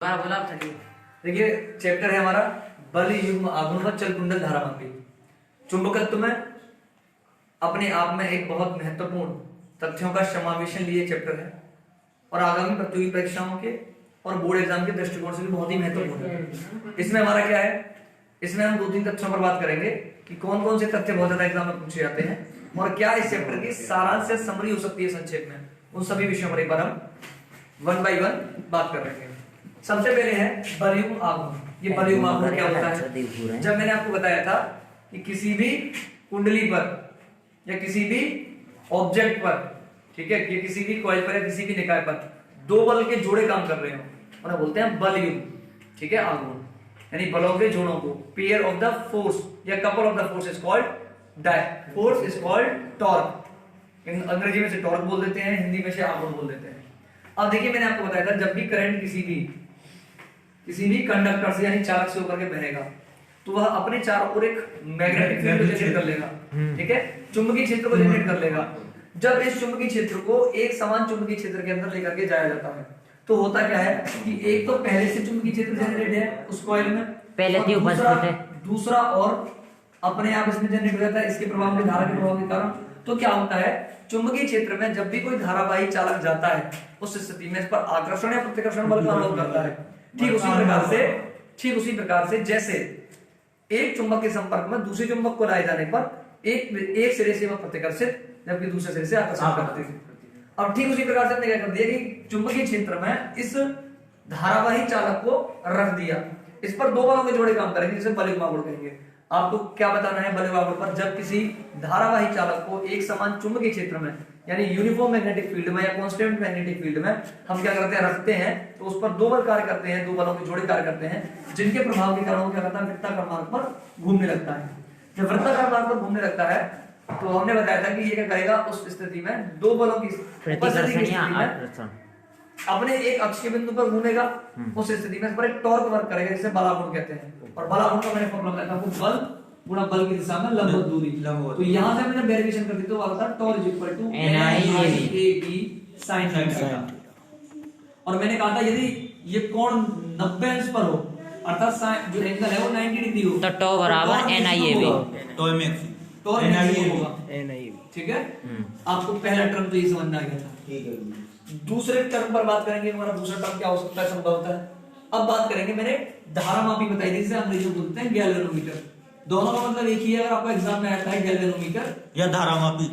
दोबारा बोला आप थकी। देखिए चैप्टर है हमारा बल युग्म आघूर्ण चल कुंडल धारामापी। चुंबकत्व में अपने आप में एक बहुत महत्वपूर्ण तथ्यों का समावेशन लिए चैप्टर है और आगामी प्रतियोगी परीक्षाओं के और बोर्ड एग्जाम के दृष्टिकोण से भी बहुत ही महत्वपूर्ण है। इसमें हमारा क्या है, इसमें हम 2-3 तथ्यों पर बात करेंगे कि कौन कौन से तथ्य बहुत ज्यादा एग्जाम में पूछे जाते हैं और क्या इस चैप्टर की सारांश से समरी हो सकती है संक्षेप में। उन सभी विषयों पर एक बार हम 1 by 1 बात कर रहे हैं। सबसे पहले है बलयुग्म आघूर्ण। ये बलयुग्म आघूर्ण क्या होता है? जब मैंने आपको बताया था कि किसी भी कुंडली पर या किसी भी ऑब्जेक्ट पर, ठीक है, कि किसी भी कॉइल पर या किसी भी निकाय पर दो बल के जोड़े काम कर रहे हो उन्हें बोलते हैं बलयुग्म, ठीक है, आघूर्ण। यानी बलों के जोड़ों को, पेयर ऑफ द फोर्स या couple of the force is called die force is called torque. अंग्रेजी में से टॉर्क बोल देते हैं, हिंदी में से आघूर्ण बोल देते हैं। अब देखिए मैंने आपको बताया था जब भी करंट किसी भी कंडक्टर से यानी चालक से होकर के बहेगा तो वह अपने चारों ओर एक मैग्नेटिक फील्ड को जनरेट कर लेगा, ठीक है, चुंबकीय क्षेत्र को जनरेट कर लेगा। जब इस चुंबकीय क्षेत्र को एक समान चुंबकीय क्षेत्र के अंदर लेकर के जाया जाता है तो होता क्या है कि एक तो पहले से चुंबकीय क्षेत्र जनरेट है उस कॉइल में, पहले दूसरा और अपने आप इसमें जनरेट हो जाता है इसके प्रभाव में, धारा के प्रभाव के कारण। तो क्या होता है, चुंबकीय क्षेत्र में जब भी कोई धारावाही चालक जाता है उस स्थिति में इस पर आकर्षण या प्रतिकर्षण बल का अनुभव करता है। ठीक उसी प्रकार से जैसे एक चुंबक के संपर्क में दूसरे चुंबक को लाए जाने पर एक सिरे से वह प्रतिकर्षित जबकि दूसरे सिरे से आकर्षित करते हैं। अब ठीक उसी प्रकार से हमने क्या कर दिया कि चुंबकीय क्षेत्र में इस धारावाही चालक को रख दिया, इस पर दो बलों के जोड़े काम करेंगे जिसे बलयुग्म आघूर्ण कहेंगे। आपको क्या बताना है, बलयुग्म आघूर्ण पर जब किसी धारावाही चालक को एक समान चुंबकीय क्षेत्र में यानी यूनिफॉर्म मैग्नेटिक फील्ड में या कांस्टेंट मैग्नेटिक फील्ड में हम क्या करते हैं, रखते हैं तो उस पर दो बल कार्य करते हैं, दो बलों के जोड़े कार्य करते हैं जिनके प्रभाव के कारण क्या करता है, वृत्ताकार मार्ग पर घूमने लगता है। जब वृत्ताकार मार्ग पर घूमने लगता है तो हमने बताया था कि ये क्या करेगा, उस स्थिति में दो बलों की अपने एक अक्ष के बिंदु पर घूमेगा, उस स्थिति में इस पर एक टॉर्क वर्क करेगा जिसे बलाघूर्ण कहते हैं। और बलाघूर्ण का मैंने फॉर्मूला बताया था, बल गुणा बल की दिशा में लंबवत दूरी। तो यहां से मैंने डेरिवेशन कर दी तो आता torque is equal to NIAB sin theta. और मैंने कहा था यदि ये कोण 90 अंश पर हो अर्थात जो एंगल है वो 90 डिग्री हो तो टॉ बराबर NIAB तो NIAB होगा, ठीक है। आपको पहला टर्म तो ये समझ में आ गया था, ठीक है। दूसरे टर्म पर बात करेंगे, हमारा दूसरा टर्म क्या हो सकता है, संभवतः है। अब बात करेंगे, मैंने धारामापी बताई थी जिसे अंग्रेजी में बोलते हैं गैल्वेनोमीटर। दोनों का मतलब एक ही है, अगर आपका एग्जाम में आता है गैल्वेनोमीटर या धारामापी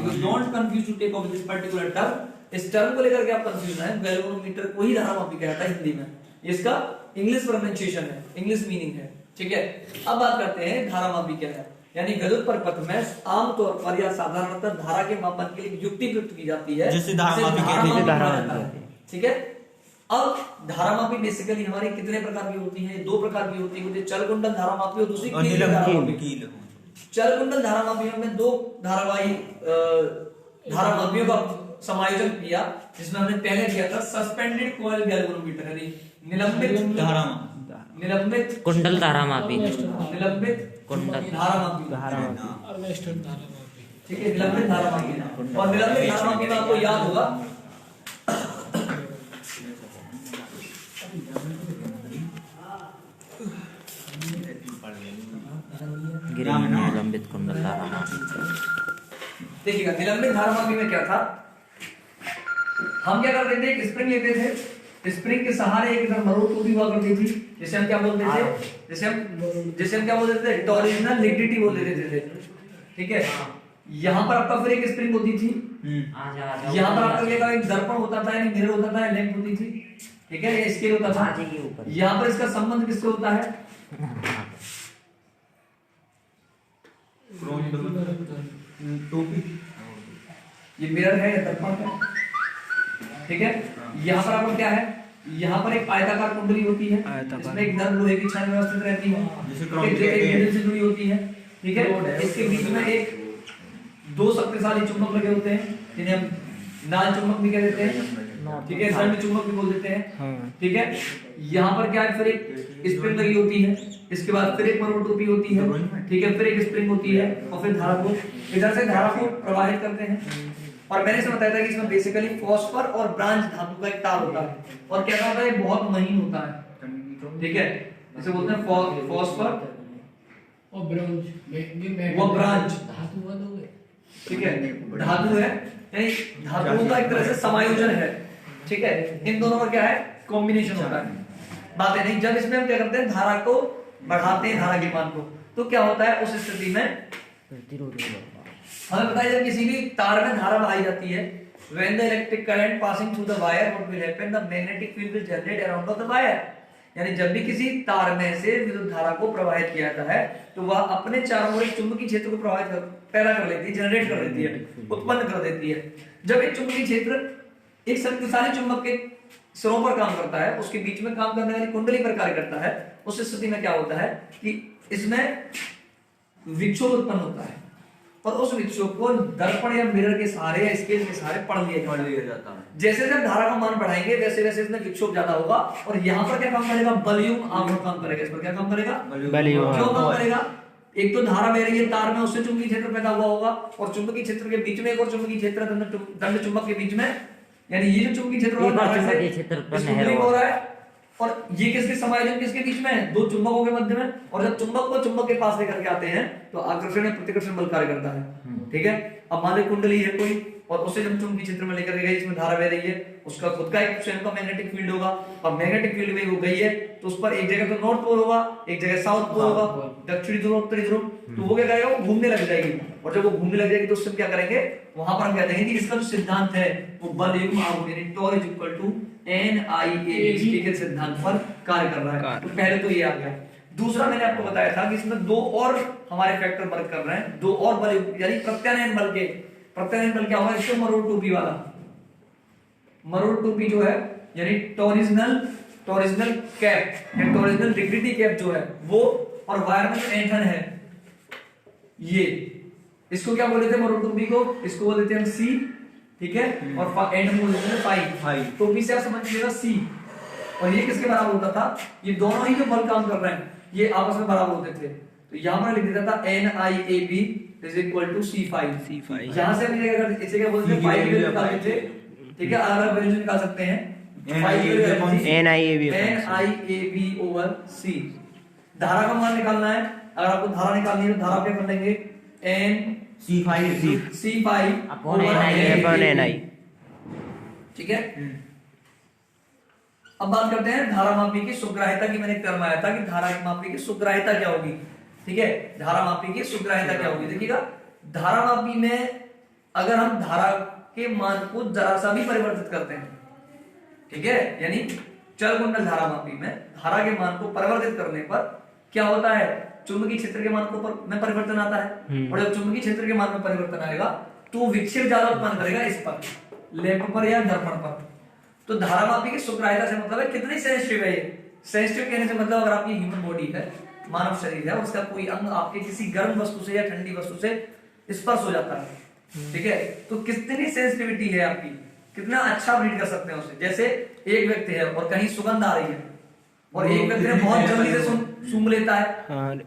तो don't confuse to take of this particular term. इस टर्म को लेकर के आप कंफ्यूज हैं, गैल्वेनोमीटर को ही धारामापी कहता है हिंदी में, इसका इंग्लिश प्रोनाउंसिएशन है, इंग्लिश मीनिंग है, ठीक है। अब बात करते हैं धारामापी क्या है। यानी विद्युत परिपथ में आमतौर पर या साधारणतः धारा के मापन के लिए युक्ति प्रयुक्त की जाती है जिसे धारामापी कहते हैं, ठीक है। अब धारामापी बेसिकली हमारी कितने प्रकार की होती है, दो प्रकार की होती है, चल कुंडल धारामापी और दूसरी कील धारामापी। चल कुंडल धारामापी में दो धारावाही धारामापियों का समायोजन किया जिसमें हमने पहले किया था सस्पेंडेड कॉइल गैल्वेनोमीटर यानी निलंबित कुंडल धारामापी, निलंबित कुंडल धारामापी, ठीक है, निलंबित धारामापी। और निलंबित धारामापी में आपको याद होगा निलंबित कुंडल धारामापी। देखिएगा निलंबित धारामापी में क्या था, हम क्या करते थे, एक स्प्रिंग लेते थे, स्प्रिंग के सहारे एक इधर मरोड़ टूटी हुआ करती थी जिसे हम क्या बोलते थे, जिसे हम क्या बोलते थे, टॉरिजनल लिक्विडिटी बोल देते थे, ठीक है। यहाँ पर आपका फिर एक स्प्रिंग होती थी, यहाँ पर आपका एक दर्पण होता था यानी मिरर होता था, लेंस होती थी, ठीक है, ये स्केल होता था। यहाँ पर इसका संबंध किससे होता है, ये मिरर है या दर्पण है, ठीक है। यहाँ पर आपको क्या है, यहाँ पर एक आयताकार कुंडली होती है जिसमें एक नर लोहे की छड़ व्यवस्थित रहती है, एक से जुड़ी होती है, ठीक है। इसके बीच में एक दो शक्तिशाली चुंबक लगे होते हैं जिन्हें हम नाल चुंबक भी कह देते हैं, ठीक है, सर्व चुंबक भी बोल देते हैं, ठीक है। यहाँ पर क्या है, फिर एक स्प्रिंग लगी होती है, इसके बाद फिर एक मरोड़ टोपी होती है, ठीक है, फिर एक स्प्रिंग होती है और फिर धारा को इधर से धारा को प्रवाहित करते हैं, और मैंने इसे बताया था कि इसमें बेसिकली फॉस्फर और ब्रांज धातु का एक तार होता है, और क्या होता है, बहुत महीन होता है, ठीक है, इसे बोलते हैं फॉस्फर और ब्रॉन्ज, वो ब्रांच, धातु वाला हो गए, ठीक है, धातु है, यानी धातुओं का एक तरह से समायोजन है, ठीक है, इन दोनों का क्या है, कॉम्बिनेशन होता है, बातें नहीं। जब इसमें हम क्या करते हैं, धारा को बढ़ाते हैं, धारा के मान को, तो क्या होता है उस स्थिति में हमें पता है जब किसी भी तार में धारा बढ़ाई जाती है, when the electric current passing through the wire, what will happen, the magnetic field will generate around of the wire, यानी जब भी किसी तार में से विद्युत धारा को प्रवाहित किया जाता है तो वह अपने चारों ओर एक चुंबकीय क्षेत्र को पैदा कर लेती है, जनरेट कर देती है, उत्पन्न कर देती है। जब एक चुंबकीय क्षेत्र एक शक्तिशाली चुंबक के सिरों पर काम करता है, उसके बीच में काम करने वाली कुंडली पर कार्य करता है, उस स्थिति में क्या होता है कि इसमें विक्षोभ उत्पन्न होता है, और उस विक्षोभ को दर्पण या मिरर के सहारे या स्केल के सहारे पढ़ लिया जाता है। जैसे जब धारा का मान बढ़ाएंगे वैसे वैसे इसमें विक्षोभ ज्यादा होगा, और यहाँ पर क्या काम करेगा, बलयुक्त आघूर्ण काम करेगा, इस पर क्या काम करेगा, क्यों काम करेगा, एक तो धारा बह रही है तार में, उससे चुंबकीय क्षेत्र पैदा हुआ होगा, और चुंबकीय क्षेत्र के बीच में एक और चुंबकीय क्षेत्र दंड चुंबक के बीच में, यानी ये जो चुंबकीय क्षेत्र हो रहा है, और ये किसके समायोजन किसके बीच में है, दो चुंबकों के मध्य में, और जब चुंबक को चुंबक के पास लेकर के आते हैं तो आकर्षण या प्रतिकर्षण बल कार्य करता है, ठीक है। अब मान लो कुंडली है कोई, और उसे जब चुंबकीय क्षेत्र में लेकर गए, इसमें धारा बह रही है, उसका खुद का एक स्वयं का मैग्नेटिक फील्ड होगा, और मैग्नेटिक फील्ड में वो गई है तो उस पर एक जगह तो नॉर्थ पोल होगा, एक जगह साउथ पोल होगा, दक्षिणी ध्रुव उत्तरी ध्रुव, तो वो क्या करेगा, वो घूमने लग जाएगी, और जब वो घूमने लग जाएगी तो उससे क्या करेंगे, वहां पर हम कहते हैं कि इसका जो सिद्धांत है वो बल युग्म आघूर्ण यानी torque is equal to NIAB के सिद्धांत पर कार्य कर रहा है। तो पहले तो ये आ गया। दूसरा मैंने आपको बताया था कि इसमें दो और हमारे फैक्टर वर्क कर रहे हैं, दो और बल यानी प्रत्यानयन बल के, प्रत्यानयन बल क्या होगा, इसको मरोड़ टोपी वाला, मरोड़ टोपी जो है यानी टॉरिजनल कैप या टॉरिजनल रिग्डिटी कैप जो है वो, और वायर में जो एंथन है ये, इसको क्या बोलते थे मरोड़ टोपी को, इसको बोलते थे हम सी, ठीक है, और एंड में बोलते थे पाई, टोपी से आप समझ लीजिएगा सी, और ये किसके बराबर होता था, ये दोनों ही जो बल काम कर रहे हैं ये आपस में बराबर होते थे, तो यहां पर लिख देता था NIAB is equal to C5, यहां से हम ये इसे क्या बोलते थे, फाई की वैल्यू निकालते थे, ठीक है, अलग वैल्यू निकाल सकते हैं, NIAB ओवर C। धारा का मान निकालना है, अगर आपको धारा निकालनी है तो धारा क्या कर लेंगे, C5 अपॉन NI, ठीक है। अब बात करते हैं धारा मापी की सुग्राह्यता की। मैंने टर्म आया था कि धारा मापी की सुग्राह्यता क्या होगी, ठीक है, धारा मापी की सुग्राह्यता क्या होगी। देखिएगा धारा मापी में अगर हम धारा के मान को जरा सा भी परिवर्तित करते हैं, ठीक है, यानी चल कुंडल धारा मापी में धारा के मान को परिवर्तित करने पर क्या होता है, चुंबकीय क्षेत्र के मान को में परिवर्तन आता है, और जब चुंबकीय क्षेत्र के मान में परिवर्तन आएगा तो विक्षेप ज्यादा उत्पन्न करेगा इस पर, लैंप पर या दर्पण पर। तो धारा मापी की सुग्राह्यता से मतलब है कितनी सेंसिटिव है ये। सेंसिटिव कहने से मतलब अगर आपकी ह्यूमन बॉडी है, मानव शरीर है, उसका कोई अंग आपके किसी गर्म वस्तु से या ठंडी वस्तु से स्पर्श हो जाता है, ठीक है, तो कितनी सेंसिटिविटी है आपकी, कितना अच्छा आप रीड कर सकते हैं उसे। जैसे एक व्यक्ति है और कहीं सुगंध आ रही है, और एक व्यक्ति ने बहुत जल्दी से सूंघ लेता है,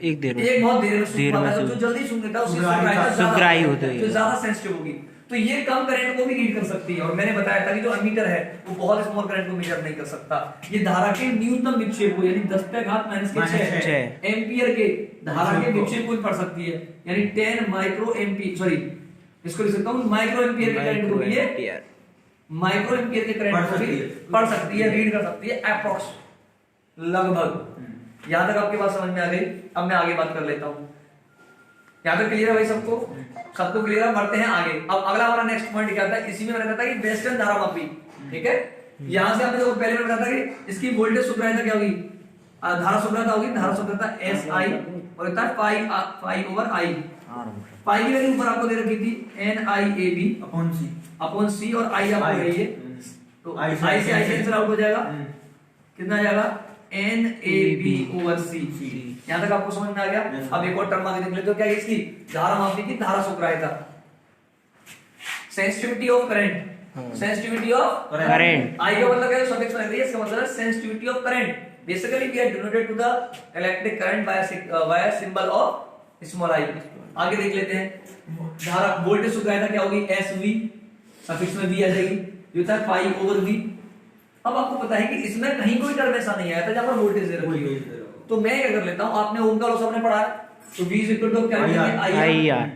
एक बहुत देर में सूंघ पाता है, तो जो जल्दी सूंघ लेता है उसकी सुग्राह्यता होती है, जो ज्यादा सेंसिटिव होगी, तो ये कम करंट को भी रीड कर सकती है। और मैंने बताया था कि जो अमीटर है वो बहुत स्मॉल करंट को मेजर नहीं कर सकता, ये धारा के न्यूनतम विक्षेप को यानी 10⁻⁻⁶ एम्पियर के धारा के विक्षेप को पढ़ सकती है, यानी 10 माइक्रो एम्पियर, सॉरी इसको लिख सकता हूं माइक्रो एम्पियर के करंट को भी ये माइक्रो एम्पियर के करंट को भी पढ़ सकती है, रीड कर सकती है अप्रॉक्स, लगभग। यहां तक आपकी बात समझ में आ गई। अब मैं आगे बात कर लेता हूं, यहां तक क्लियर है भाई सबको, सबको क्लियर है। बढ़ते हैं आगे। अब अगला हमारा नेक्स्ट पॉइंट क्या था, इसी में मैंने कहा था कि वेस्टर्न धारा मापी, ठीक है, यहां से हमने देखो पहले मैंने कहा था कि इसकी वोल्टेज सुग्राह्यता क्या होगी, धारा सुग्राह्यता होगी, धारा सुग्राह्यता SI और होता है पाई ओवर I। पाई की वैल्यू ऊपर आपको दे रखी थी NIAB अपॉन C और I आपको दे रही है, तो I से I कैंसिल आउट हो जाएगा, कितना आ जाएगा NAB ओवर C। यहां तक आपको समझ में आ गया। अब एक और टर्म आगे देख लेते हो, क्या है इसकी धारा मापी की धारा सुग्राह्यता, sensitivity of current, sensitivity of current. I का मतलब है सफिक्स लग रही है, इसका मतलब है sensitivity of current. Basically we are denoted to the electric current by a symbol of small i। आगे देख लेते हैं धारा वोल्टेज सुग्राह्यता क्या होगी, SV सफिक्स में v आ जाएगी, ये होता है पाई ओवर v। अब आपको पता है कि इसमें कहीं कोई टर्म ऐसा नहीं आया था जहां पर वोल्टेज दे रखी हो, तो मैं क्या कर लेता हूं, आपने ओम का लॉ सबने पढ़ा है, तो v इज इक्वल टू क्या लिखेंगे, आई आर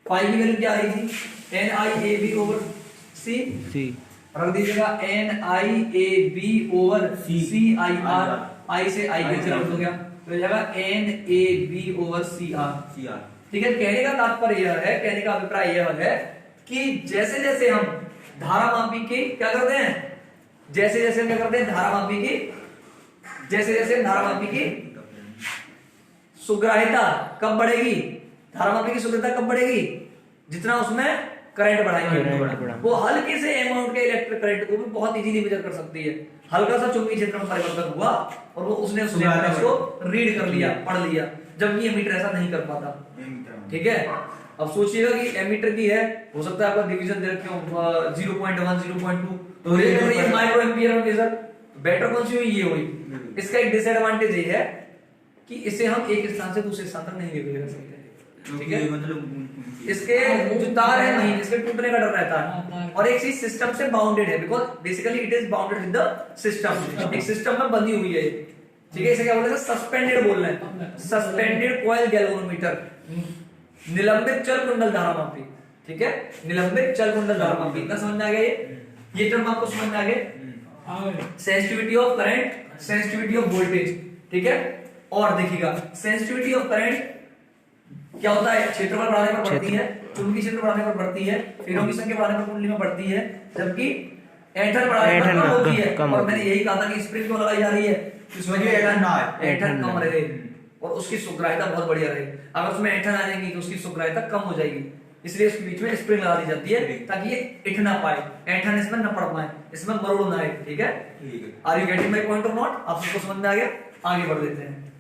पाई की वैल्यू क्या आएगी, N I A B over C, C रख दीजिएगा N I A B over C I R, I से आई कैंसिल आउट हो गया, तो हो जाएगा N A B over C R. ठीक है, कहने का तात्पर्य यह है, कहने का अभिप्राय यह है कि जैसे जैसे हम धारामापी की क्या करते हैं, जैसे जैसे हम क्या करते हैं धारामापी की, जैसे जैसे धारामापी की सुग्राह्यता कब बढ़ेगी, धारामापी की सुग्राह्यता कब बढ़ेगी, जितना उसमें करंट बढ़ाएंगे, वो हल्के से अमाउंट के इलेक्ट्रिक करंट को भी बहुत इजीली मेजर कर सकती है। हल्का सा चुंबकीय क्षेत्र में परिवर्तन हुआ और वो उसने उसको रीड कर लिया, पढ़ लिया, जबकि एमीटर ऐसा नहीं कर पाता। ठीक है, अब सोचिएगा कि एमीटर की है, हो सकता है आपका डिवीजन दे रखे हो 0.1 0.2, तो ये माइक्रो एम्पियर में मेजर, बेटर कौन सी हुई, ये हुई। इसका एक डिसएडवांटेज ये है कि इसे हम एक स्थान से दूसरे स्थान तक नहीं ले जा सकते। ठीक है, मतलब इसके जो तार है नहीं, इसके टूटने का डर रहता है, और एक चीज सिस्टम से बाउंडेड है, because basically it is bounded with the system, एक सिस्टम में बंधी हुई है। ठीक है, इसे क्या बोलते हैं, सस्पेंडेड बोल रहे हैं, सस्पेंडेड कॉइल गैल्वेनोमीटर, निलंबित चल कुंडल धारामापी। ठीक है, निलंबित चल कुंडल धारामापी, इतना समझ में आ गया, ये टर्म आपको समझ में आ गया, sensitivity of current, sensitivity of voltage. ठीक है, और देखिएगा सेंसिटिविटी ऑफ करंट क्या होता है, क्षेत्रफल बढ़ाने पर बढ़ती है, चुंबकीय क्षेत्र बढ़ाने पर बढ़ती है, फेरों की संख्या बढ़ाने पर कुंडली में बढ़ती है, जबकि ऐंठन बढ़ाने पर कम होती है। और मैंने यही कहा था कि स्प्रिंग क्यों लगाई जा रही है, इसमें ऐंठन कम रहे और उसकी सुग्राह्यता बहुत बढ़िया रहे। अगर उसमें ऐंठन आ जाएगी तो उसकी सुग्राह्यता कम हो जाएगी, इसलिए इसके बीच में स्प्रिंग लगा दी जाती है ताकि ये इठ ना पाए, ऐंठन इसमें न पड़ पाए, इसमें मरोड़ ना आए। ठीक है, are you getting my point और नॉट, आप सबको समझ में आ गया, आगे बढ़ लेते हैं।